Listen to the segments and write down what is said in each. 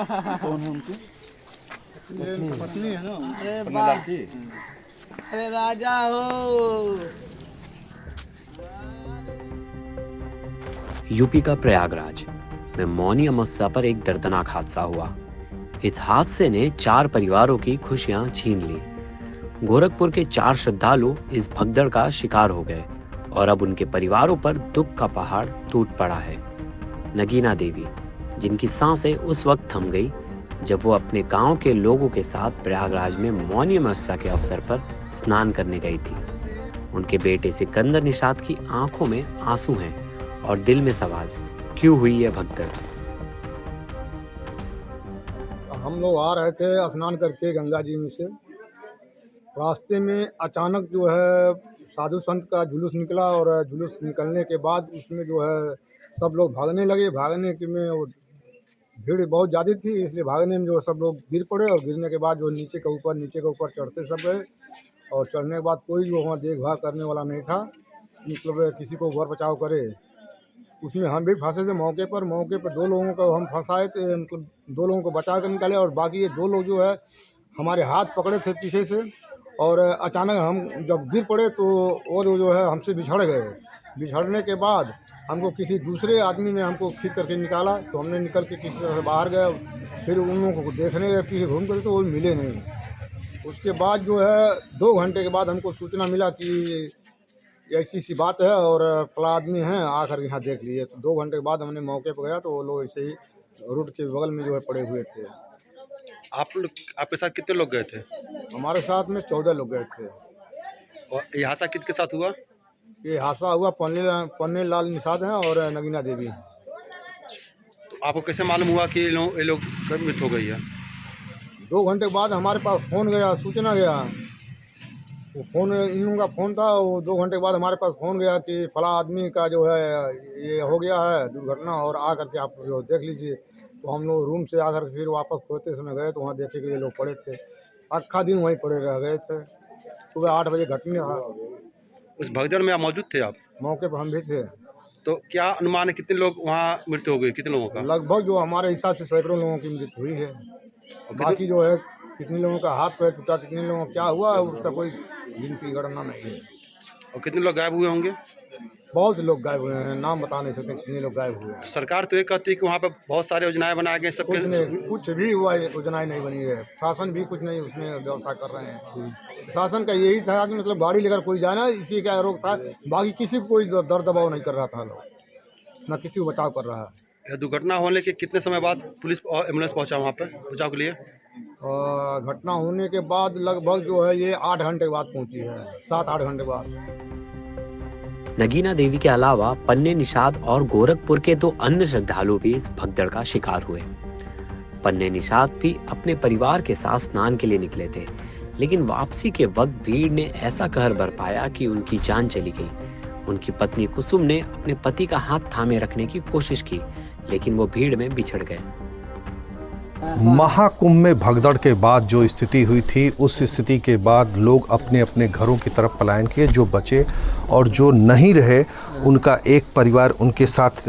कौन है उनकी पत्नी है ना। अरे वाह, अरे राजा हो। यूपी का प्रयागराज में मौनी अमावस्या पर एक दर्दनाक हादसा हुआ। इस हादसे ने 4 परिवारों की खुशियां छीन ली। गोरखपुर के 4 श्रद्धालु इस भगदड़ का शिकार हो गए और अब उनके परिवारों पर दुख का पहाड़ टूट पड़ा है। नगीना देवी, जिनकी सांसें उस वक्त थम गई जब वो अपने गांव के लोगों के साथ प्रयागराज में मौनी अमावस्या के अवसर पर स्नान करने गई थी। उनके बेटे सिकंदर निषाद की आंखों में आंसू हैं और दिल में सवाल, क्यों हुई यह भगदड़? हम लोग आ रहे थे स्नान करके गंगा जी में से, रास्ते में अचानक जो है साधु संत का जुलूस निकला और जुलूस निकलने के बाद उसमें जो है सब लोग भागने लगे। भागने के में वो भीड़ बहुत ज़्यादा थी, इसलिए भागने में जो सब लोग गिर पड़े और गिरने के बाद जो नीचे के ऊपर चढ़ते सब गए और चढ़ने के बाद कोई जो वहाँ देखभाल करने वाला नहीं था, मतलब किसी को ऊपर बचाव करे। उसमें हम भी फंसे थे मौके पर 2 लोगों को हम फंसाए थे, मतलब 2 लोगों को बचा कर निकाले और बाकी ये 2 लोग जो है हमारे हाथ पकड़े थे पीछे से और अचानक हम जब गिर पड़े तो वो जो है हमसे बिछड़ गए। बिछड़ने के बाद हमको किसी दूसरे आदमी ने हमको खींच करके निकाला, तो हमने निकल के किसी तरह से बाहर गए। फिर उन लोगों को देखने गए पीछे घूम कर, तो वो मिले नहीं। उसके बाद जो है 2 घंटे के बाद हमको सूचना मिला कि ऐसी सी बात है और फला आदमी हैं, आकर यहाँ देख लिए। तो 2 घंटे के बाद हमने मौके पर गया तो वो लोग ऐसे ही रोड के बगल में जो है पड़े हुए थे। आपके साथ कितने लोग गए थे? हमारे साथ में 14 लोग गए थे। और ये हादसा किसके साथ हुआ? ये हादसा हुआ पन्ने लाल निषाद हैं और नगीना देवी हैं। तो आपको कैसे मालूम हुआ कि ये लोग कब मृत हो गई है? 2 घंटे के बाद हमारे पास फ़ोन गया, सूचना गया। वो फ़ोन इन लोगों का फ़ोन था। वो 2 घंटे के बाद हमारे पास फ़ोन गया कि फला आदमी का जो है ये हो गया है दुर्घटना और आ करके आप जो देख लीजिए। तो हम लोग रूम से आकर फिर वापस खोते समय गए तो वहाँ देखे कि ये लोग पड़े थे। आखा दिन वहीं पड़े रह गए थे। सुबह 8 बजे घटना। उस भगदड़ में आप मौजूद थे? आप मौके पर हम भी थे। तो क्या अनुमान है कितने लोग वहाँ मृत्यु हो गई? कितने लोगों का? लगभग जो हमारे हिसाब से सैकड़ों लोगों की मृत्यु हुई है। बाकी जो है कितने लोगों का हाथ पैर टूटा, कितने लोगों का क्या हुआ उसका कोई गिनती गणना नहीं है। और कितने लोग गायब हुए होंगे? बहुत से लोग गायब हुए हैं, नाम बता नहीं सकते कितने लोग गायब हुए हैं। सरकार तो ये कहती है कि वहाँ पे बहुत सारे योजनाएं बनाए गए, सब कुछ भी हुआ योजनाएं नहीं बनी है। शासन भी कुछ नहीं उसमें व्यवस्था कर रहे हैं। शासन का यही था कि मतलब गाड़ी लेकर कोई जाए ना, इसी का रोक था। बाकी किसी को कोई दर दबाव नहीं कर रहा था लोग, ना किसी को बचाव कर रहा है। दुर्घटना होने के कितने समय बाद पुलिस और एम्बुलेंस पहुंचा वहाँ पे बचाव के लिए? और घटना होने के बाद लगभग जो है ये 8 घंटे के बाद पहुंची है, 7-8 घंटे बाद। नगीना देवी के अलावा पन्ने निषाद और गोरखपुर के 2 अन्य श्रद्धालु भी इस भगदड़ का शिकार हुए। पन्ने निषाद भी अपने परिवार के साथ स्नान के लिए निकले थे, लेकिन वापसी के वक्त भीड़ ने ऐसा कहर बरपाया कि उनकी जान चली गई। उनकी पत्नी कुसुम ने अपने पति का हाथ थामे रखने की कोशिश की, लेकिन वो भीड़ में बिछड़ गए। महाकुंभ में भगदड़ के बाद जो स्थिति हुई थी, उस स्थिति के बाद लोग अपने अपने घरों की तरफ पलायन किए। जो बचे और जो नहीं रहे उनका एक परिवार उनके साथ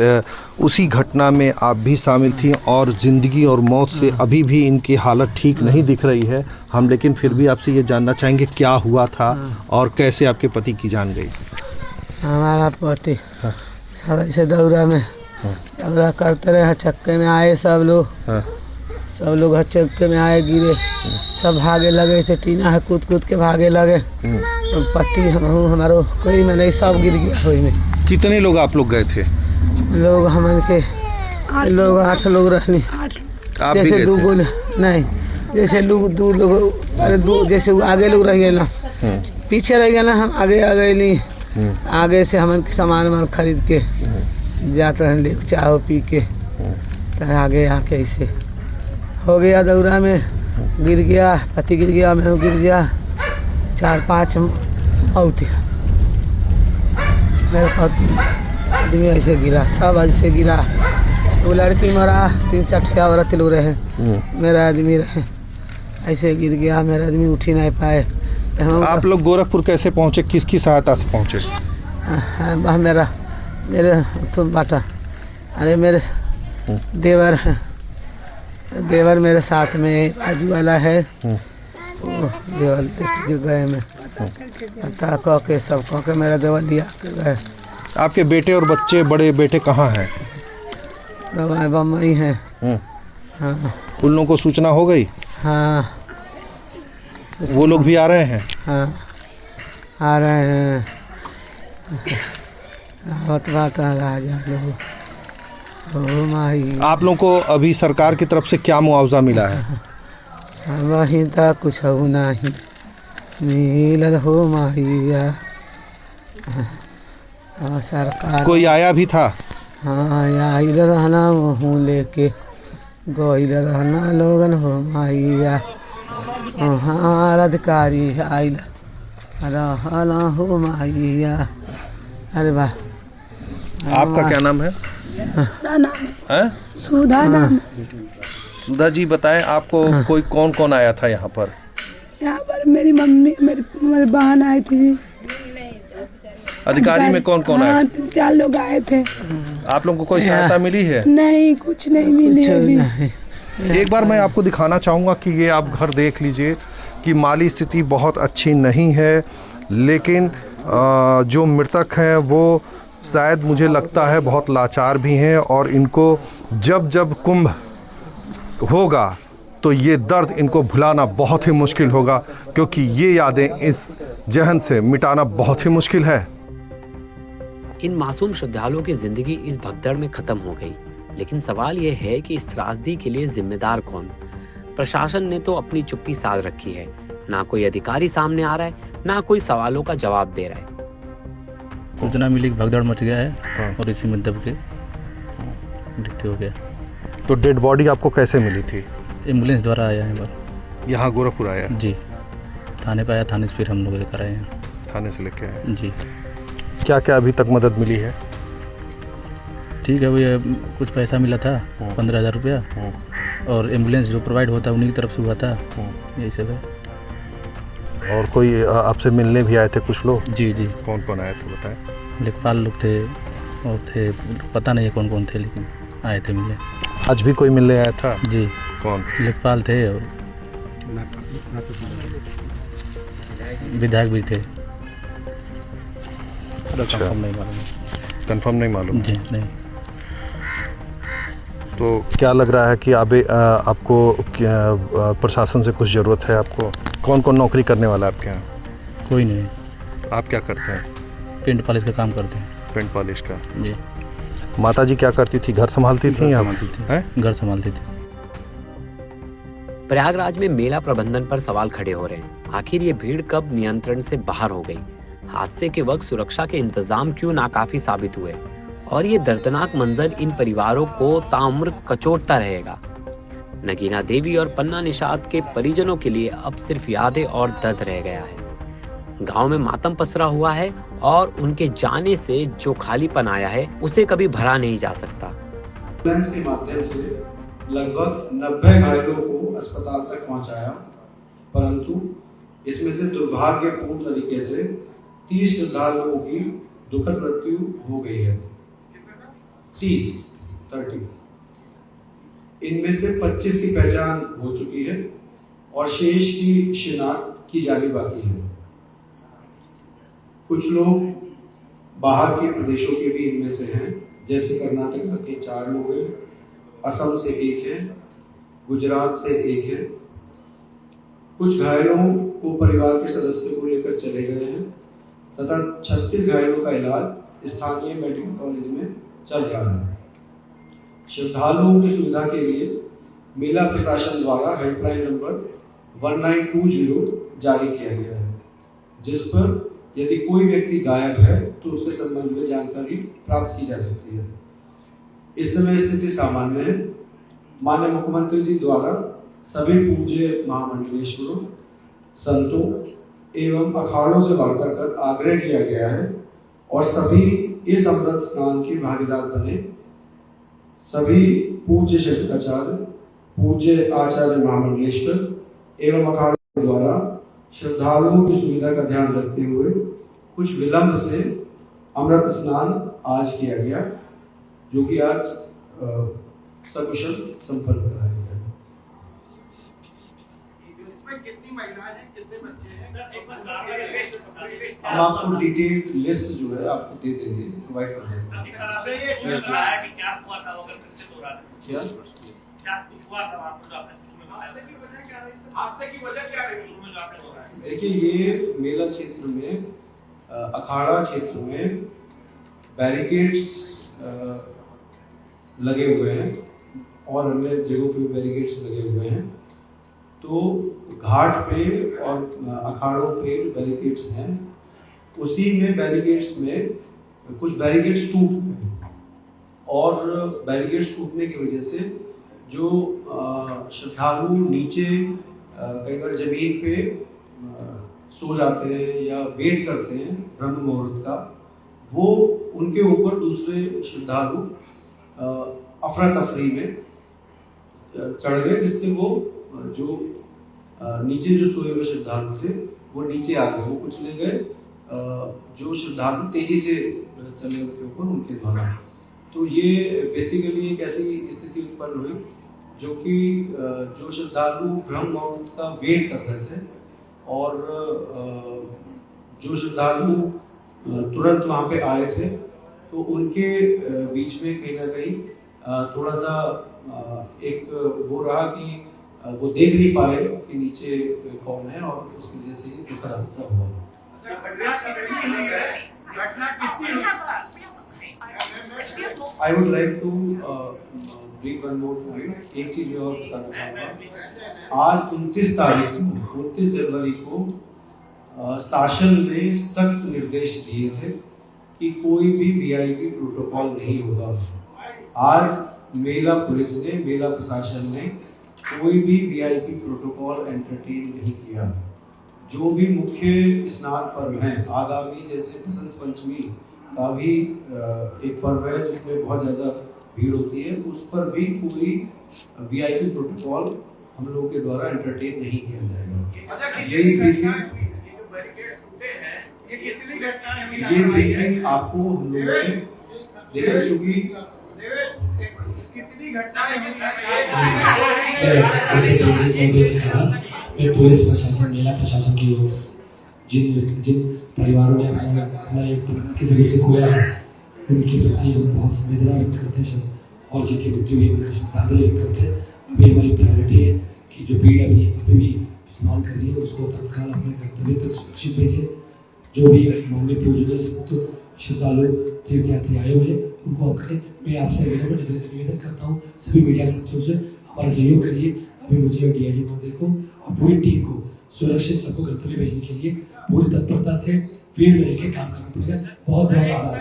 उसी घटना में आप भी शामिल थी और ज़िंदगी और मौत से अभी भी इनकी हालत ठीक नहीं दिख रही है। हम लेकिन फिर भी आपसे ये जानना चाहेंगे क्या हुआ था और कैसे आपके पति की जान गई? हमारा पति सब ऐसे दौरा में दौरा करते रहे, चक्के में आए सब लोग। सब लोग चक्के में आए, गिरे, सब भागे लगे थे। टीना है कूद कूद के भागे लगे। पति हमारो कोई में नहीं, सब गिर गया कोई में। कितने लोग आप लोग गए थे? लोग हमन के लोग 8 लोग रहनी। आप जैसे भी 2 गोल नहीं, जैसे लोग 2 लोग, अरे 2 जैसे आगे लोग रह गए ना, पीछे रह गए ना, हम आगे आ गए नहीं। आगे से हमन के सामान खरीद के जाते हैं, चाय पी के, तो आगे आके ऐसे हो गया। दौरा में गिर गया, पति गिर गया, मैं गिर गया, 4-5 औती मेरे आदमी ऐसे गिरा, सब ऐसे गिरा। वो लड़की मरा, 3-4 औरत लोग रहे, मेरा आदमी रहे, ऐसे गिर गया। मेरा आदमी उठ ही नहीं पाए। आप लोग गोरखपुर कैसे पहुँचे? किसकी सहायता से पहुँचे? मेरे तुम बाटा, अरे मेरे देवर हैं, देवर मेरे साथ में बाजू वाला है, वो देवर जो गए में पता कह के सब कह के मेरा देवर लिया के गए। आपके बेटे और बच्चे, बड़े बेटे कहाँ हैं? बम्बई है। हाँ उन लोगों को सूचना हो गई? हाँ वो लोग भी आ रहे हैं? हाँ आ रहे हैं। बात आ राजा लोग। ओ माही आप लोगों को अभी सरकार की तरफ से क्या मुआवजा मिला है? वहीं तक कुछ हो नहीं मिलल हो माहिया। सरकार कोई आया भी था? हाँ आइल रहना वहूँ लेके गइल रहना लोगन हो माहिया। हाँ अधिकारी आइल रहना हो माहिया। अरे वाह। आपका क्या नाम है? सुधा नाम है। सुधा नाम। सुधा जी बताएं, आपको कोई कौन कौन आया था यहाँ पर? यहाँ पर मेरी मम्मी, मेरी बहन आई थी जी। अधिकारी में कौन कौन आया? 4 लोग आए थे। आप लोगों को कोई सहायता मिली है? नहीं, कुछ नहीं मिली अभी। एक बार मैं आपको दिखाना चाहूँगा कि ये आप घर देख लीजिए कि माली स्थिति बहुत अच्छी नहीं है, लेकिन जो मृतक हैं वो शायद मुझे लगता है बहुत लाचार भी हैं, और इनको जब जब कुंभ होगा तो ये दर्द इनको भुलाना बहुत ही मुश्किल होगा, क्योंकि ये यादें इस जहन से मिटाना बहुत ही मुश्किल है। इन मासूम श्रद्धालुओं की जिंदगी इस भगदड़ में खत्म हो गई, लेकिन सवाल यह है कि इस त्रासदी के लिए जिम्मेदार कौन? प्रशासन ने तो अपनी चुप्पी साध रखी है, ना कोई अधिकारी सामने आ रहा है, ना कोई सवालों का जवाब दे रहा है। सूचना मिली कि भगदड़ मच गया है और इसी में दब के मृत्यु हो गया। तो डेड बॉडी आपको कैसे मिली थी? एम्बुलेंस द्वारा आया है पर। यहाँ गोरखपुर आया? जी, थाने पे आया, थाने से फिर हम लोग लेकर आए हैं। थाने से लेके आए जी। क्या क्या अभी तक मदद मिली है? ठीक है, वो कुछ पैसा मिला था 15,000 रुपया, और एम्बुलेंस जो प्रोवाइड होता है उन्हीं की तरफ से हुआ था, यही सब है। और कोई आपसे मिलने भी आए थे कुछ लोग? जी जी। कौन कौन आए थे बताएं? लेखपाल लोग थे और थे, पता नहीं है कौन कौन थे, लेकिन आए थे मिले। आज भी कोई मिलने आया था? जी। कौन? लेखपाल थे और विधायक भी थे। अच्छा, कंफर्म नहीं मालूम। कंफर्म नहीं मालूम? जी नहीं। तो क्या लग रहा है कि आपको प्रशासन से कुछ ज़रूरत है? आपको कौन कौन नौकरी करने वाला है आपके यहाँ? कोई नहीं। आप क्या करते हैं? पेंट पॉलिश का काम करते हैं। पेंट पॉलिश का? जी। माता जी क्या करती थी? घर संभालती थी? घर संभालती थी। प्रयागराज में मेला प्रबंधन पर सवाल खड़े हो रहे हैं। आखिर ये भीड़ कब नियंत्रण से बाहर हो गई? हादसे के वक्त सुरक्षा के इंतजाम क्यों नाकाफी साबित हुए? और ये दर्दनाक मंजर इन परिवारों को ताउम्र कचोटता रहेगा। नगीना देवी और पन्ना निषाद के परिजनों के लिए अब सिर्फ यादें और दर्द रह गया है। गांव में मातम पसरा हुआ है और उनके जाने से जो खालीपन आया है उसे कभी भरा नहीं जा सकता। एम्बुलेंस के माध्यम से लगभग 90 घायलों को अस्पताल तक पहुंचाया, परंतु इसमें से दुर्भाग्यपूर्ण तरीके से 30 श्रद्धालुओं की दुखद मृत्यु हो गई है। 30 इनमें से 25 की पहचान हो चुकी है और शेष की शिनाख्त की जानी बाकी है। कुछ लोग बाहर के प्रदेशों के भी इनमें से हैं, जैसे कर्नाटक के 4 लोग हैं, असम से 1 है, गुजरात से 1 है। कुछ घायलों को परिवार के सदस्यों को लेकर चले गए हैं तथा 36 घायलों का इलाज स्थानीय मेडिकल कॉलेज में चल रहा है। श्रद्धालुओं की सुविधा के लिए मेला प्रशासन द्वारा हेल्पलाइन नंबर 1920 जारी किया गया है, जिस पर यदि कोई व्यक्ति गायब है तो उसके संबंध में जानकारी प्राप्त की जा सकती है। इस समय स्थिति सामान्य है। माननीय मुख्यमंत्री जी द्वारा सभी पूज्य महामंडलेश्वरों, संतों एवं अखाड़ों से वार्ता कर आग्रह किया गया है और सभी इस अमृत स्नान के भागीदार बने। सभी पूज्य शंकराचार्य, पूज्य आचार्य महामंडलेश्वर एवं अखाड़ों द्वारा श्रद्धालुओं की सुविधा का ध्यान रखते हुए कुछ विलंब से अमृत स्नान आज किया गया, जो कि आज सकुशल संपन्न कराया गया। हम आपको डिटेल लिस्ट जो है आपको दे देंगे, प्रोवाइड कर देंगे। क्या देखिए, ये मेला क्षेत्र में, अखाड़ा क्षेत्र में बैरिकेड्स लगे हुए हैं और अन्य जगहों पे बैरिकेड्स लगे हुए हैं। तो घाट पे और अखाड़ों पे बैरिकेड्स हैं, उसी में बैरिकेड्स में कुछ बैरिकेड्स टूट गए और बैरिकेड्स टूटने की वजह से जो श्रद्धालु नीचे कई बार जमीन पे सो जाते हैं या वेट करते हैं ब्रह्म मुहूर्त का, वो उनके ऊपर दूसरे श्रद्धालु अफरा तफरी में चढ़ गए, जिससे वो जो नीचे जो सोए हुए श्रद्धालु थे वो नीचे आ गए, वो कुचले गए जो श्रद्धालु तेजी से चले उनके ऊपर उनके द्वारा। तो ये बेसिकली एक ऐसी स्थिति उत्पन्न हुई जो कि जो श्रद्धालु ब्रह्म मुहूर्त का वेट कर रहे थे और जो श्रद्धालु तुरंत वहाँ पे आए थे, तो उनके बीच में कहीं ना कहीं थोड़ा सा एक वो रहा कि वो देख नहीं पाए कि नीचे कौन है और उसकी वजह से ये दुखद हादसा हुआ। I would like to brief one more point. एक चीज मैं और बताना चाहूँगा, आज 29 जनवरी को शासन ने सख्त निर्देश दिए थे कि कोई भी वीआईपी प्रोटोकॉल नहीं होगा। आज मेला पुलिस ने, मेला प्रशासन ने कोई भी वीआईपी प्रोटोकॉल एंटरटेन नहीं किया। जो भी मुख्य स्नान पर्व हैं आगामी, जैसे बसंत पंचमी का भी एक पर्व है जिसमें बहुत ज़्यादा भीड़ होती है, उस पर भी कोई वीआईपी प्रोटोकॉल हम लोगों के द्वारा एंटरटेन नहीं किया जाएगा। यही ब्रीफिंग आपको हम लोगों ने देखा, चूंकि पुलिस प्रशासन, मेला प्रशासन की जिन परिवारों ने अपना एक किसी वजह से खोया है, उनके प्रति हम बहुत संवेदना व्यक्त करते हैं और जिनकी मृत्यु हुई उनकी श्रद्धांजलि व्यक्त करते हैं। अभी हमारी प्रायोरिटी है कि जो भीड़ अभी भी स्नान कर रही है उसको तत्काल अपने गंतव्य तक सुरक्षित भेजें। जो भी माननीय पूजनीय संत श्रद्धालु तीर्थयात्री आए हुए उनको हम करें। मैं आपसे निवेदन करता हूँ, सभी मीडिया साथियों से हमारा सहयोग करिए। अभी मुझे और डीआईजी महोदय को और पूरी टीम को सुरक्षित सबको गंतव्य भेजने के लिए पूरी तत्परता से फील्ड में रहकर काम करना पड़ेगा। बहुत बहुत आभार।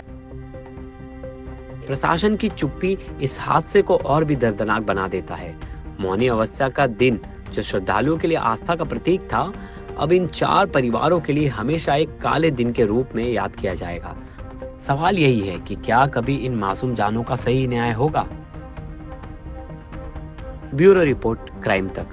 प्रशासन की चुप्पी इस हादसे को और भी दर्दनाक बना देता है। मौनी अमावस्या का दिन जो श्रद्धालुओं के लिए आस्था का प्रतीक था, अब इन 4 परिवारों के लिए हमेशा एक काले दिन के रूप में याद किया जाएगा। सवाल यही है कि क्या कभी इन मासूम जानों का सही न्याय होगा? ब्यूरो रिपोर्ट, क्राइम तक।